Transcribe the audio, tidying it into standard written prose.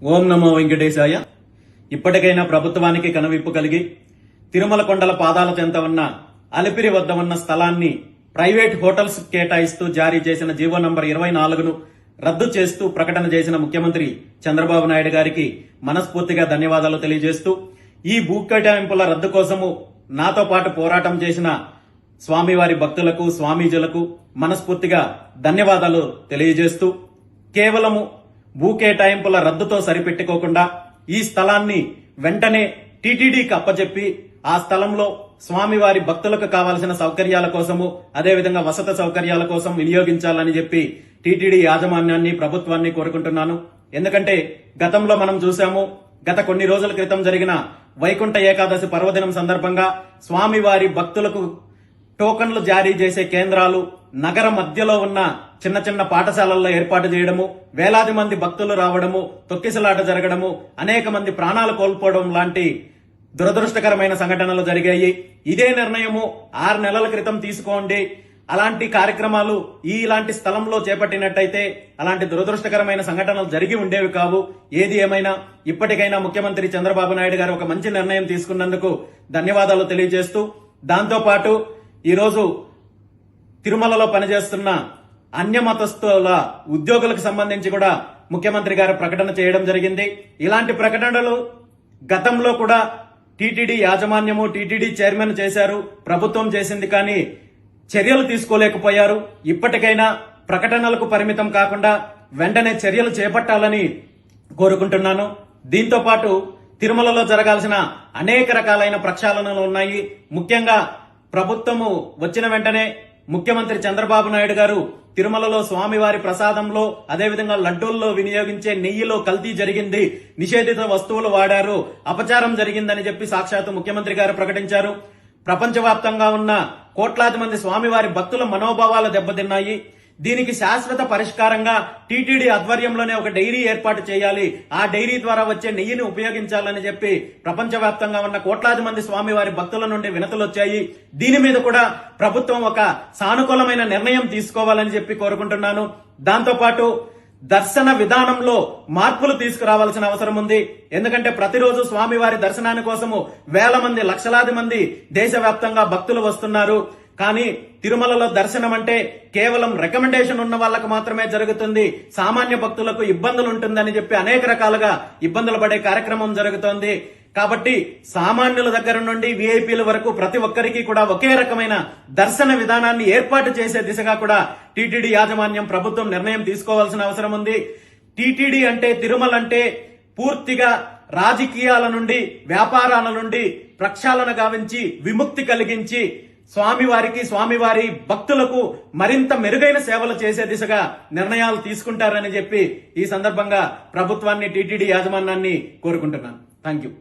ఓం నమో వెంకటేశాయ. ఇప్పటికైనా ప్రభుత్వానికి కనువిప్పు కలిగి తిరుమల కొండల పాదాల చెంత ఉన్న అలిపిరి వద్ద ఉన్న స్థలాన్ని ప్రైవేట్ హోటల్స్ కేటాయిస్తూ జారీ చేసిన జీవో నంబర్ 24ను రద్దు చేస్తూ ప్రకటన చేసిన ముఖ్యమంత్రి చంద్రబాబు నాయుడు గారికి మనస్ఫూర్తిగా ధన్యవాదాలు తెలియజేస్తూ, ఈ భూ కేటాయింపుల రద్దు కోసము నాతో పాటు పోరాటం చేసిన స్వామివారి భక్తులకు, స్వామీజులకు మనస్ఫూర్తిగా ధన్యవాదాలు తెలియజేస్తూ, కేవలము భూ కేటాయింపుల రద్దుతో సరిపెట్టుకోకుండా ఈ స్థలాన్ని వెంటనే టీటీడీకి అప్పచెప్పి ఆ స్థలంలో స్వామివారి భక్తులకు కావాల్సిన సౌకర్యాల కోసము, అదేవిధంగా వసతి సౌకర్యాల కోసం వినియోగించాలని చెప్పి టీటీడీ యాజమాన్యాన్ని, ప్రభుత్వాన్ని కోరుకుంటున్నాను. ఎందుకంటే గతంలో మనం చూసాము, గత కొన్ని రోజుల క్రితం జరిగిన వైకుంఠ ఏకాదశి పర్వదినం సందర్భంగా స్వామివారి భక్తులకు టోకన్లు జారీ చేసే కేంద్రాలు నగర మధ్యలో ఉన్న చిన్న చిన్న పాఠశాలల్లో ఏర్పాటు చేయడము, వేలాది మంది భక్తులు రావడము, తొక్కిసలాట జరగడము, అనేక మంది ప్రాణాలు కోల్పోవడం లాంటి దురదృష్టకరమైన సంఘటనలు జరిగాయి. ఇదే నిర్ణయము 6 నెలల క్రితం తీసుకోండి, అలాంటి కార్యక్రమాలు ఇలాంటి స్థలంలో చేపట్టినట్టయితే అలాంటి దురదృష్టకరమైన సంఘటనలు జరిగి ఉండేవి కావు. ఏది ఏమైనా ఇప్పటికైనా ముఖ్యమంత్రి చంద్రబాబు నాయుడు గారు ఒక మంచి నిర్ణయం తీసుకున్నందుకు ధన్యవాదాలు తెలియజేస్తూ, దాంతోపాటు ఈరోజు తిరుమలలో పనిచేస్తున్న అన్య మతస్థుల ఉద్యోగులకు సంబంధించి కూడా ముఖ్యమంత్రి గారు ప్రకటన చేయడం జరిగింది. ఇలాంటి ప్రకటనలు గతంలో కూడా టీటీడీ యాజమాన్యము, టీటీడీ చైర్మన్ చేశారు, ప్రభుత్వం చేసింది, కానీ చర్యలు తీసుకోలేకపోయారు. ఇప్పటికైనా ప్రకటనలకు పరిమితం కాకుండా వెంటనే చర్యలు చేపట్టాలని కోరుకుంటున్నాను. దీంతో పాటు తిరుమలలో జరగాల్సిన అనేక రకాలైన ప్రక్షాళనలు ఉన్నాయి. ముఖ్యంగా ప్రభుత్వము వచ్చిన వెంటనే ముఖ్యమంత్రి చంద్రబాబు నాయుడు గారు తిరుమలలో స్వామివారి ప్రసాదంలో, అదేవిధంగా లడ్డూల్లో వినియోగించే నెయ్యిలో కల్తీ జరిగింది, నిషేధిత వస్తువులు వాడారు, అపచారం జరిగిందని చెప్పి సాక్షాత్తు ముఖ్యమంత్రి గారు ప్రకటించారు. ప్రపంచవ్యాప్తంగా ఉన్న కోట్లాది మంది స్వామివారి భక్తుల మనోభావాలు దెబ్బతిన్నాయి. దీనికి శాశ్వత పరిష్కారంగా టీటీడీ ఆధ్వర్యంలోనే ఒక డైరీ ఏర్పాటు చేయాలి, ఆ డైరీ ద్వారా వచ్చే నెయ్యిని ఉపయోగించాలని చెప్పి ప్రపంచవ్యాప్తంగా ఉన్న కోట్లాది మంది స్వామివారి భక్తుల నుండి వినతులు వచ్చాయి. దీని మీద కూడా ప్రభుత్వం ఒక సానుకూలమైన నిర్ణయం తీసుకోవాలని చెప్పి కోరుకుంటున్నాను. దాంతోపాటు దర్శన విధానంలో మార్పులు తీసుకురావాల్సిన అవసరం ఉంది. ఎందుకంటే ప్రతిరోజు స్వామివారి దర్శనాని కోసము వేల మంది, లక్షలాది మంది దేశవ్యాప్తంగా భక్తులు వస్తున్నారు. కానీ తిరుమలలో దర్శనం అంటే కేవలం రికమెండేషన్ ఉన్న వాళ్ళకు మాత్రమే జరుగుతుంది, సామాన్య భక్తులకు ఇబ్బందులు ఉంటుందని చెప్పి అనేక రకాలుగా ఇబ్బందులు పడే కార్యక్రమం జరుగుతోంది. కాబట్టి సామాన్యుల దగ్గర నుండి విఐపీల వరకు ప్రతి ఒక్కరికి కూడా ఒకే రకమైన దర్శన విధానాన్ని ఏర్పాటు చేసే దిశగా కూడా టీటీడీ యాజమాన్యం, ప్రభుత్వం నిర్ణయం తీసుకోవాల్సిన అవసరం ఉంది. టీటీడీ అంటే, తిరుమల అంటే పూర్తిగా రాజకీయాల నుండి, వ్యాపారాల నుండి ప్రక్షాళన గావించి విముక్తి కలిగించి స్వామివారి భక్తులకు మరింత మెరుగైన సేవలు చేసే దిశగా నిర్ణయాలు తీసుకుంటారని చెప్పి ఈ సందర్భంగా ప్రభుత్వాన్ని, టీటీడీ యాజమాన్యాన్ని కోరుకుంటున్నాను. Thank you.